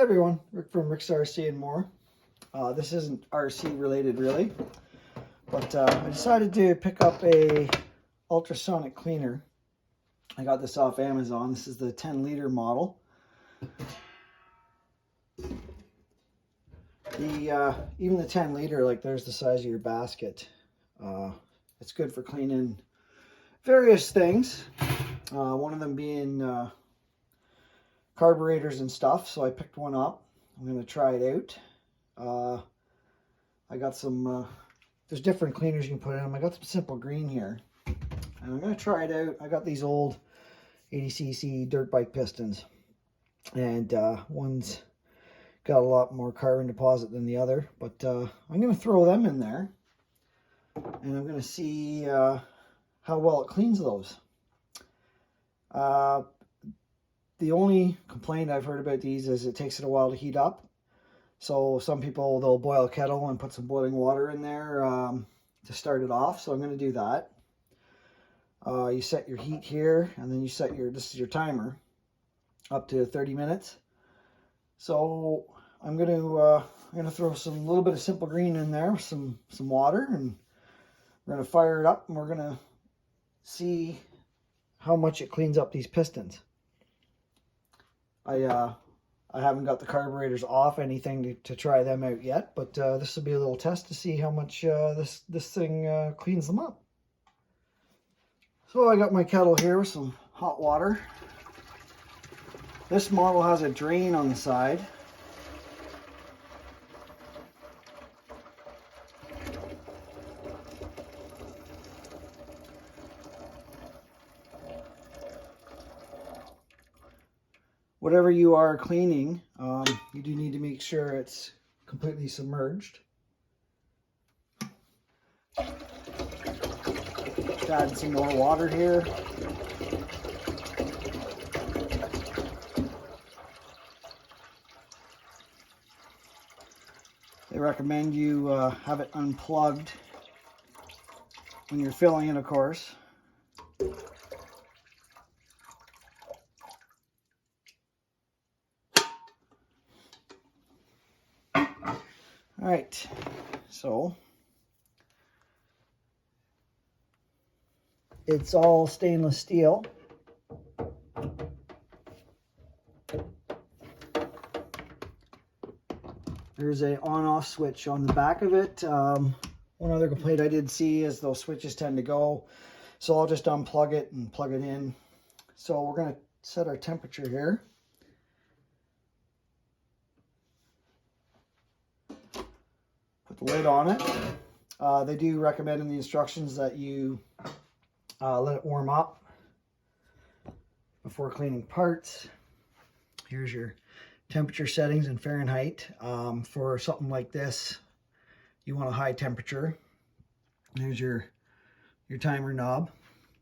everyone, Rick from Rick's RC and more. This isn't RC related really, but I decided to pick up a ultrasonic cleaner. I got this off Amazon. This is the 10-liter model. Even the 10-liter, like there's the size of your basket. It's good for cleaning various things. One of them being carburetors and stuff, so I picked one up. I'm going to try it out. I got some, there's different cleaners you can put in them. I got some Simple Green here, and I'm going to try it out. I got these old 80cc dirt bike pistons, and one's got a lot more carbon deposit than the other, but I'm going to throw them in there, and I'm going to see how well it cleans those. The only complaint I've heard about these is it takes it a while to heat up. So some people, they'll boil a kettle and put some boiling water in there to start it off. So I'm going to do that. You set your heat here, and then you set your, this is your timer, up to 30 minutes. So I'm going to throw a little bit of Simple Green in there with some water, and we're going to fire it up, and we're going to see how much it cleans up these pistons. I haven't got the carburetors off anything to try them out yet, but this will be a little test to see how much this thing cleans them up. So I got my kettle here with some hot water. This model has a drain on the side. Whatever you are cleaning, you do need to make sure it's completely submerged. Just add some more water here. They recommend you have it unplugged when you're filling it, of course. All right, so it's all stainless steel. There's a on-off switch on the back of it. One other complaint I did see is those switches tend to go, so I'll just unplug it and plug it in. So we're going to set our temperature here. Put the lid on it. They do recommend in the instructions that you let it warm up before cleaning parts. Here's your temperature settings in Fahrenheit. For something like this, you want a high temperature. There's your timer knob,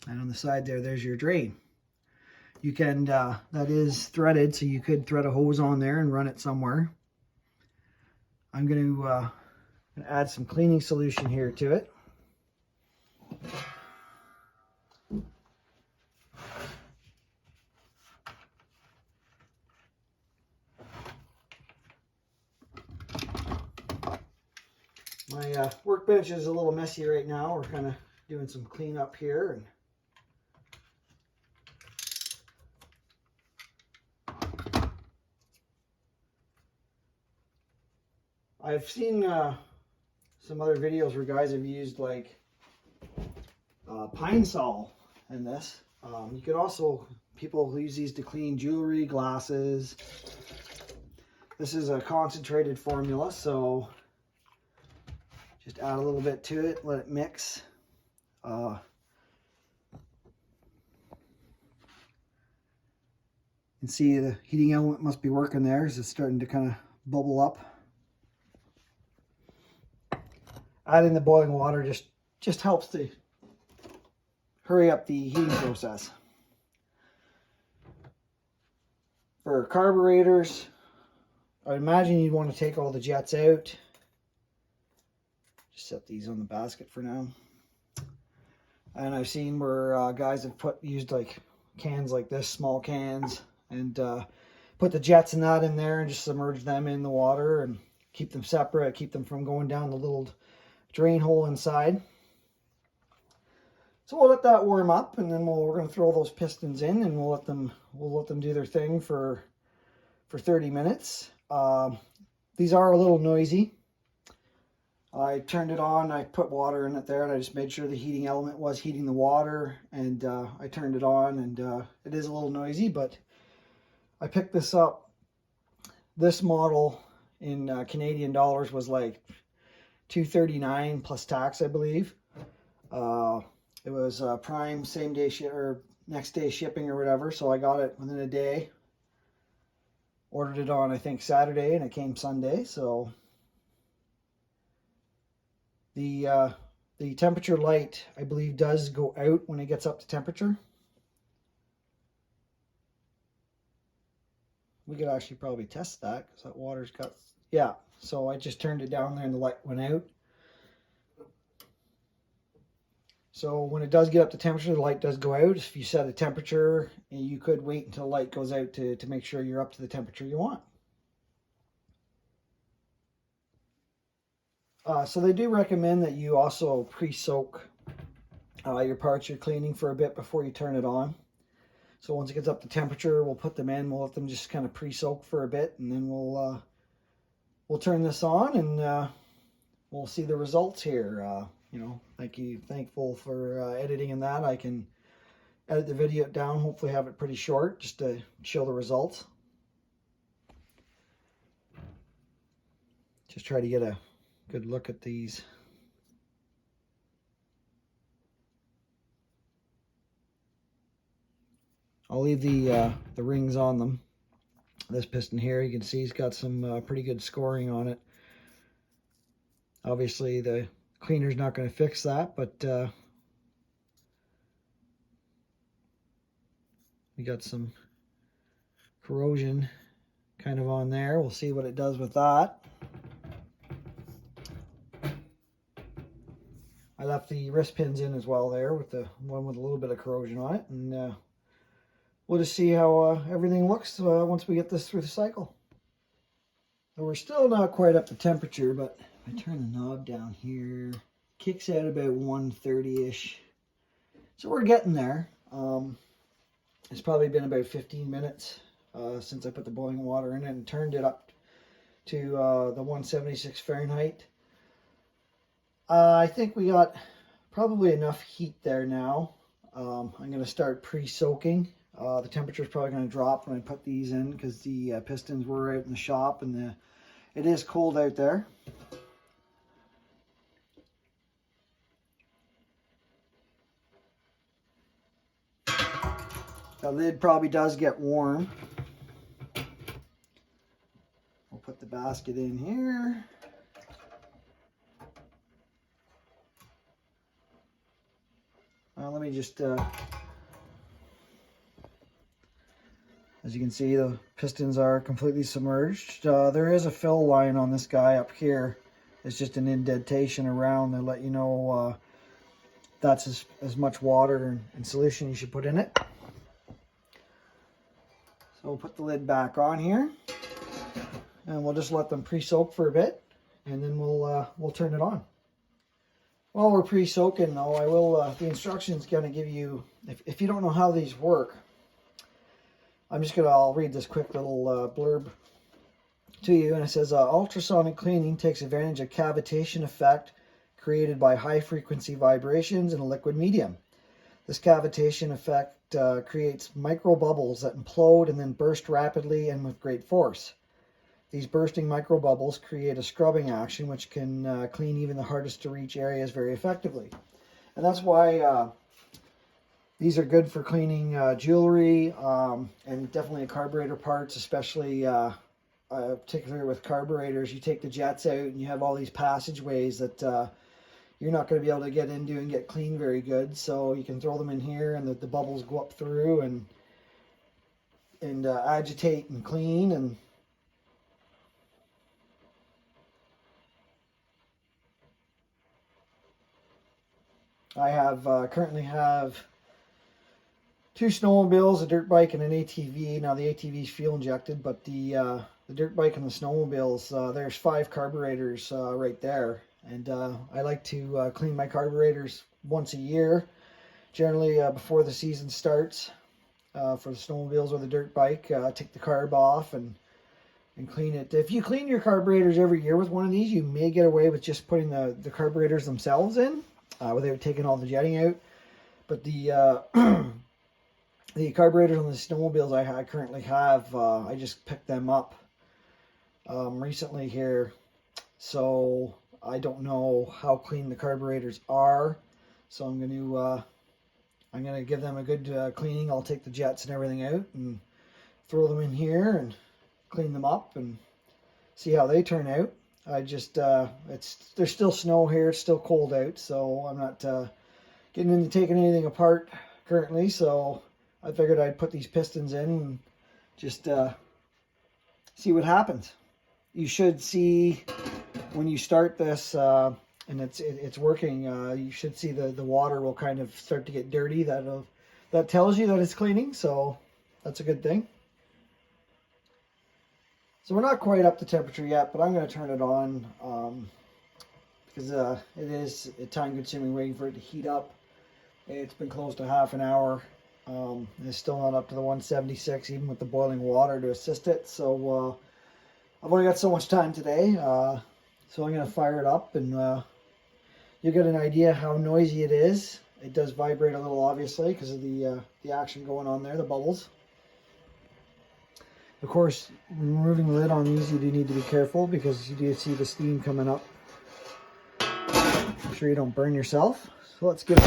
and on the side there's your drain. You can, that is threaded, so you could thread a hose on there and run it somewhere. I'm going to add some cleaning solution here to it. My workbench is a little messy right now. We're kind of doing some cleanup here, and I've seen some other videos where guys have used like pine sol in this. You could also, people use these to clean jewelry, glasses. This is a concentrated formula, so just add a little bit to it, let it mix. You can see the heating element must be working there, as it's starting to kind of bubble up. Adding the boiling water just helps to hurry up the heating process. For carburetors, I imagine you'd want to take all the jets out. Just set these on the basket for now. And I've seen where guys have used like cans like this, small cans, and put the jets and that in there and just submerge them in the water and keep them separate, keep them from going down the little drain hole inside. So we'll let that warm up, and then we're going to throw those pistons in, and we'll let them do their thing for 30 minutes. These are a little noisy. I turned it on, I put water in it there, and I just made sure the heating element was heating the water, and I turned it on, and it is a little noisy, but I picked this up. This model in Canadian dollars was like $239 plus tax, I believe. It was Prime same day or next day shipping or whatever, so I got it within a day. Ordered it on, I think, Saturday, and it came Sunday. So the temperature light, I believe, does go out when it gets up to temperature. We could actually probably test that because that water's got, yeah. So I just turned it down there and the light went out. So when it does get up to temperature, the light does go out. If you set a temperature, you could wait until the light goes out to make sure you're up to the temperature you want. So they do recommend that you also pre-soak your parts you're cleaning for a bit before you turn it on. So once it gets up to temperature, we'll put them in. We'll let them just kind of pre-soak for a bit, and then we'll turn this on, and we'll see the results here. You know, thankful for editing and that. I can edit the video down, hopefully have it pretty short, just to show the results. Just try to get a good look at these. I'll leave the rings on them. This piston here, you can see it's got some pretty good scoring on it. Obviously, the cleaner's not going to fix that, but we got some corrosion kind of on there. We'll see what it does with that. I left the wrist pins in as well there, with the one with a little bit of corrosion on it, and we'll just see how everything looks once we get this through the cycle. So we're still not quite up to temperature, but if I turn the knob down here, kicks out about 130-ish. So we're getting there. It's probably been about 15 minutes since I put the boiling water in it and turned it up to the 176 Fahrenheit. I think we got probably enough heat there now. I'm going to start pre-soaking. The temperature is probably going to drop when I put these in because the pistons were out in the shop, and it is cold out there. The lid probably does get warm. We'll put the basket in here. Let me just, as you can see, the pistons are completely submerged. There is a fill line on this guy up here. It's just an indentation around to let you know that's as much water and solution you should put in it. So we'll put the lid back on here, and we'll just let them pre-soak for a bit, and then we'll turn it on. While we're pre-soaking though, I will, the instructions going to give you, if you don't know how these work, I'll read this quick little blurb to you, and it says, ultrasonic cleaning takes advantage of cavitation effect created by high frequency vibrations in a liquid medium. This cavitation effect creates micro bubbles that implode and then burst rapidly and with great force. These bursting micro bubbles create a scrubbing action which can clean even the hardest to reach areas very effectively. And that's why these are good for cleaning jewelry and definitely carburetor parts, especially particularly with carburetors. You take the jets out and you have all these passageways that you're not going to be able to get into and get clean very good. So you can throw them in here, and the bubbles go up through and agitate and clean. And I currently have two snowmobiles, a dirt bike, and an ATV. Now the ATV is fuel injected, but the dirt bike and the snowmobiles, there's 5 carburetors right there. And I like to clean my carburetors once a year, generally before the season starts. For the snowmobiles or the dirt bike, take the carb off and clean it. If you clean your carburetors every year with one of these, you may get away with just putting the carburetors themselves in without taking all the jetting out. But the the carburetors on the snowmobiles I currently have, I just picked them up recently here, so I don't know how clean the carburetors are. So I'm going to give them a good cleaning. I'll take the jets and everything out and throw them in here and clean them up and see how they turn out. There's still snow here. It's still cold out, so I'm not getting into taking anything apart currently. So I figured I'd put these pistons in and just see what happens. You should see when you start this and it's working. You should see the water will kind of start to get dirty. That tells you that it's cleaning, so that's a good thing. So we're not quite up to temperature yet, but I'm going to turn it on because it is time consuming waiting for it to heat up. It's been close to half an hour. It's still not up to the 176 even with the boiling water to assist it. So I've only got so much time today. So I'm going to fire it up and you'll get an idea how noisy it is. It does vibrate a little, obviously, because of the action going on there, the bubbles. Of course, when removing the lid on these, you do need to be careful because you do see the steam coming up. Make sure you don't burn yourself. So let's give it.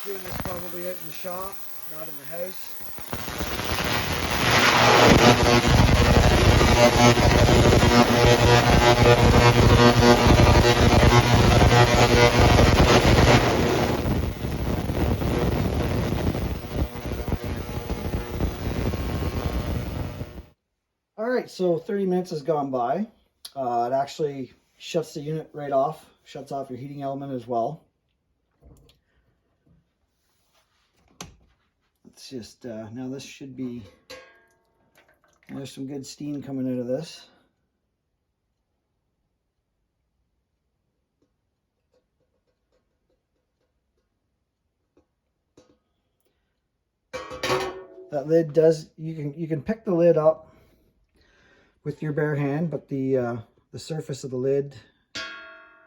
Doing this probably out in the shop, not in the house. Alright, so 30 minutes has gone by. It actually shuts the unit right off, shuts off your heating element as well. It's just, now this should be, there's some good steam coming out of this. That lid does, you can pick the lid up with your bare hand, but the surface of the lid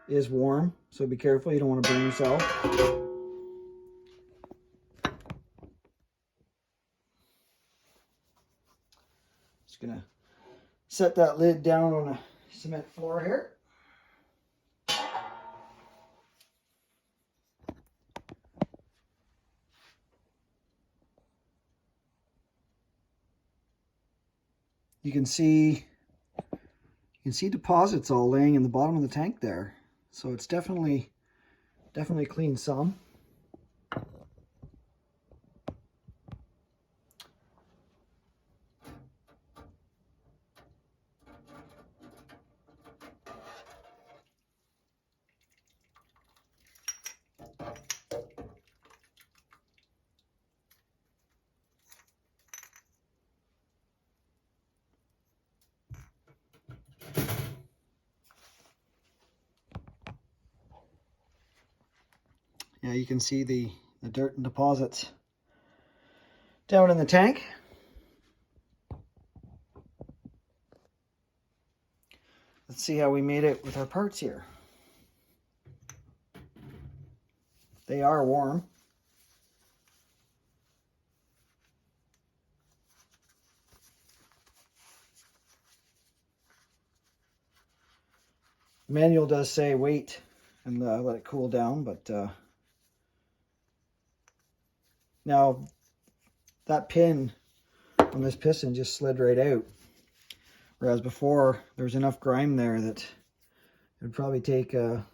is warm, so be careful, you don't want to burn yourself. Just gonna set that lid down on a cement floor here. You can see deposits all laying in the bottom of the tank there. So it's definitely cleaned some. Yeah, you can see the dirt and deposits down in the tank. Let's see how we made it with our parts here. They are warm. The manual does say wait and let it cool down, but now that pin on this piston just slid right out, whereas before there was enough grime there that it would probably take a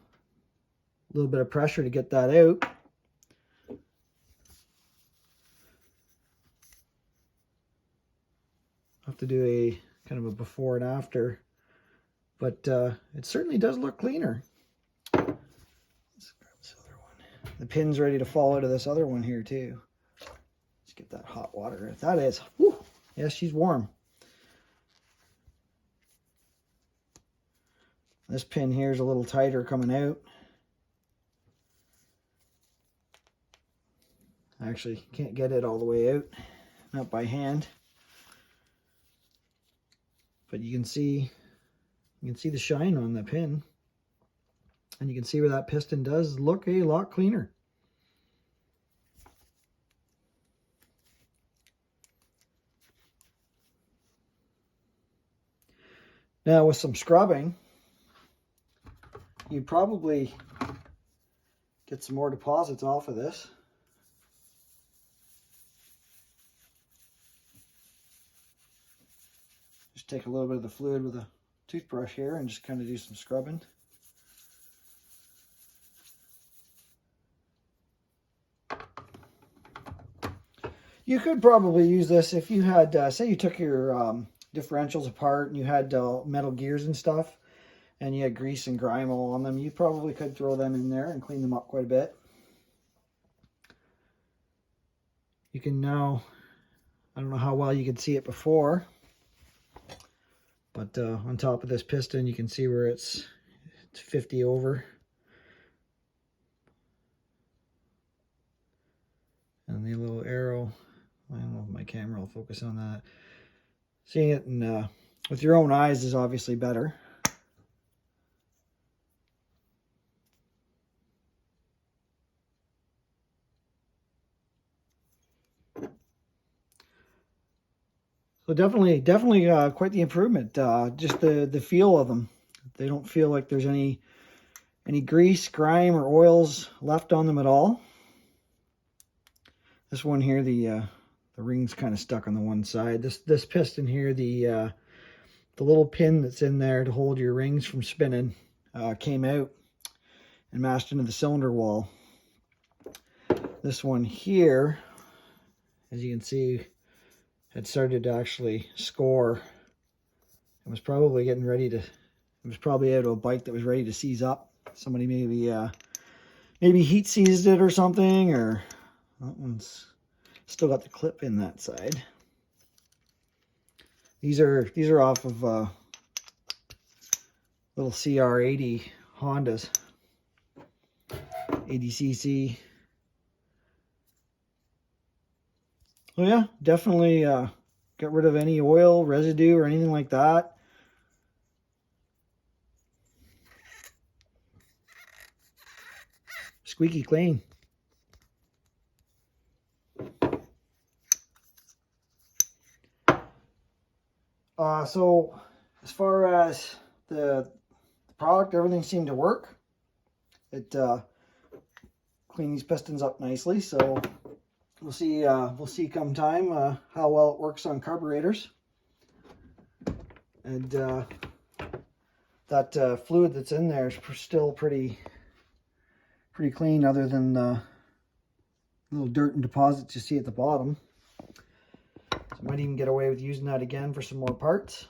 little bit of pressure to get that out. I'll have to do a kind of a before and after, but it certainly does look cleaner. Let's grab this other one. The pin's ready to fall out of this other one here too. Let's get that hot water. That is, whew, yes, she's warm. This pin here is a little tighter coming out. I actually can't get it all the way out, not by hand. But you can see the shine on the pin, and you can see where that piston does look a lot cleaner. Now with some scrubbing, you probably get some more deposits off of this. Just take a little bit of the fluid with a toothbrush here and just kind of do some scrubbing. You could probably use this if you had, say you took your differentials apart and you had metal gears and stuff, and you had grease and grime all on them. You probably could throw them in there and clean them up quite a bit. You can now, I don't know how well you could see it before, but on top of this piston you can see where it's 50 over. And the little arrow, I don't know if my camera will focus on that. Seeing it in, with your own eyes is obviously better. So definitely quite the improvement. Just the feel of them. They don't feel like there's any grease, grime, or oils left on them at all. This one here, the ring's kind of stuck on the one side. This piston here, the little pin that's in there to hold your rings from spinning, came out and mashed into the cylinder wall. This one here, as you can see, had started to actually score. It was probably getting ready to, it was probably out of a bike that was ready to seize up. Somebody maybe heat seized it or something, or that one's still got the clip in that side. These are off of little CR80 Hondas, 80cc. Oh yeah, definitely get rid of any oil, residue, or anything like that. Squeaky clean. So as far as the product, everything seemed to work. It cleaned these pistons up nicely, so we'll see come time how well it works on carburetors. And that fluid that's in there is still pretty clean, other than the little dirt and deposits you see at the bottom. So I might even get away with using that again for some more parts.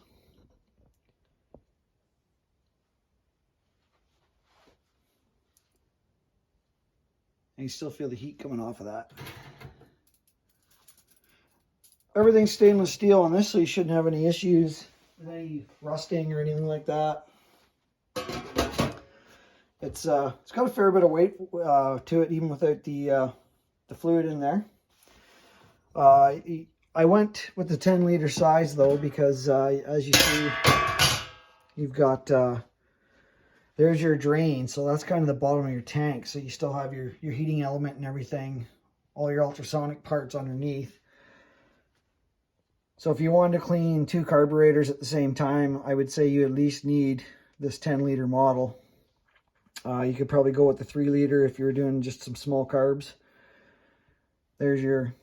And you still feel the heat coming off of that. Everything's stainless steel on this, so you shouldn't have any issues with any rusting or anything like that. It's got a fair bit of weight to it, even without the fluid in there. I went with the 10-liter size though, because as you see, you've got there's your drain, so that's kind of the bottom of your tank. So you still have your heating element and everything, all your ultrasonic parts underneath. So if you wanted to clean 2 carburetors at the same time, I would say you at least need this 10-liter model. You could probably go with the 3-liter if you're doing just some small carbs. There's your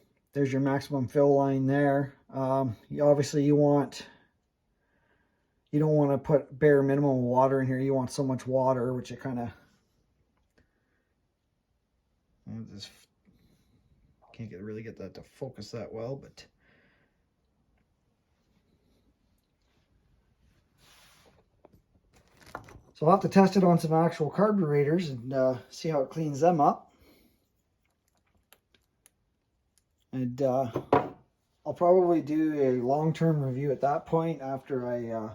maximum fill line there. Obviously you don't want to put bare minimum water in here. You want so much water, which it kind of I just can't really get that to focus that well, but so I'll have to test it on some actual carburetors and see how it cleans them up. And I'll probably do a long-term review at that point after I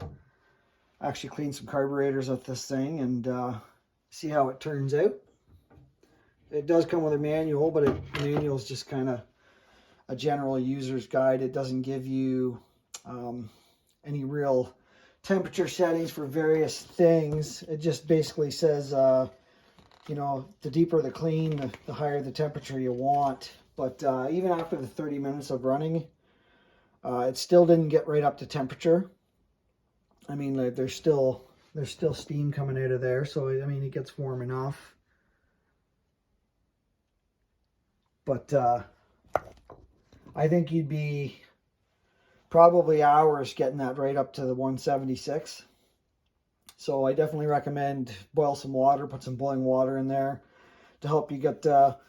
actually clean some carburetors with this thing and see how it turns out. It does come with a manual, but the manual is just kind of a general user's guide. It doesn't give you any real temperature settings for various things. It just basically says, you know, the deeper the clean, the higher the temperature you want. But even after the 30 minutes of running, it still didn't get right up to temperature. I mean, like, there's still steam coming out of there, so I mean, it gets warm enough. But I think you'd be probably hours getting that right up to the 176. So I definitely recommend boil some water, put some boiling water in there to help you get up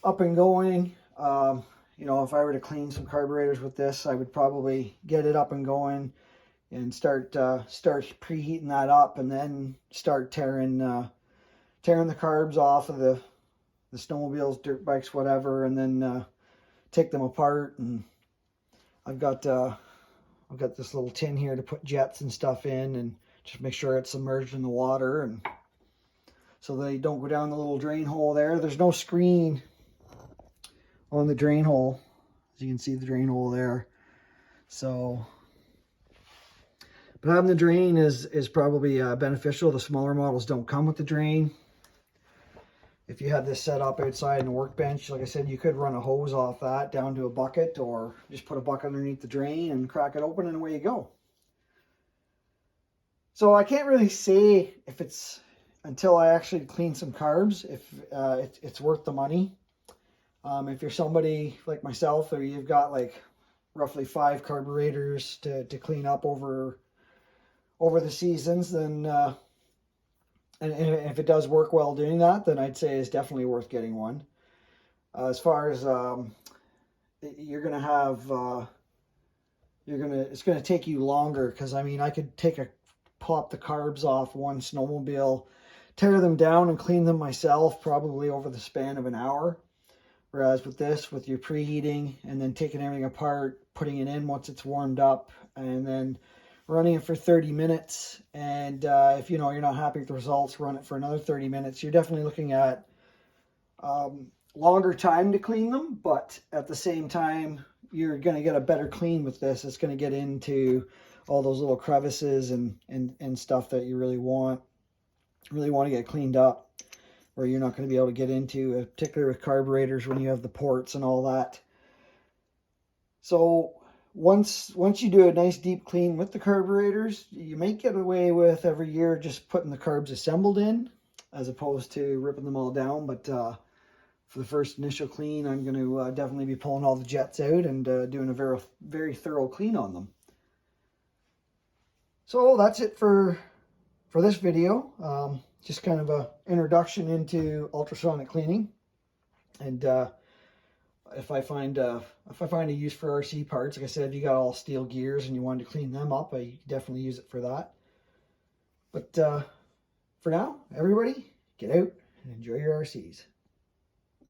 and going. You know, if I were to clean some carburetors with this, I would probably get it up and going and start preheating that up, and then start tearing the carbs off of the snowmobiles, dirt bikes, whatever, and then take them apart. And I've got this little tin here to put jets and stuff in, and just make sure it's submerged in the water, and so they don't go down the little drain hole there. There's no screen on the drain hole, as you can see the drain hole there. So, but having the drain is probably beneficial. The smaller models don't come with the drain. If you had this set up outside in the workbench, like I said, you could run a hose off that down to a bucket, or just put a bucket underneath the drain and crack it open, and away you go. So I can't really say if it's, until I actually clean some carbs, if it's worth the money. If you're somebody like myself, or you've got like roughly 5 carburetors to clean up over the seasons, then and if it does work well doing that, then I'd say it's definitely worth getting one. As far as you're gonna have, it's gonna take you longer, because I mean, I could pop the carbs off one snowmobile, tear them down and clean them myself probably over the span of an hour. Whereas with this, with your preheating and then taking everything apart, putting it in once it's warmed up, and then running it for 30 minutes. And if you know you're not happy with the results, run it for another 30 minutes. You're definitely looking at longer time to clean them, but at the same time, you're going to get a better clean with this. It's going to get into all those little crevices and stuff that you really want to get cleaned up, where you're not going to be able to get into, particularly with carburetors when you have the ports and all that. So once you do a nice deep clean with the carburetors, you might get away with every year just putting the carbs assembled in, as opposed to ripping them all down. But for the first initial clean, I'm going to definitely be pulling all the jets out and doing a very, very thorough clean on them. So that's it for this video. Just kind of a introduction into ultrasonic cleaning. And if I find a use for RC parts, like I said, if you got all steel gears and you wanted to clean them up, I definitely use it for that. But for now, everybody, get out and enjoy your RCs.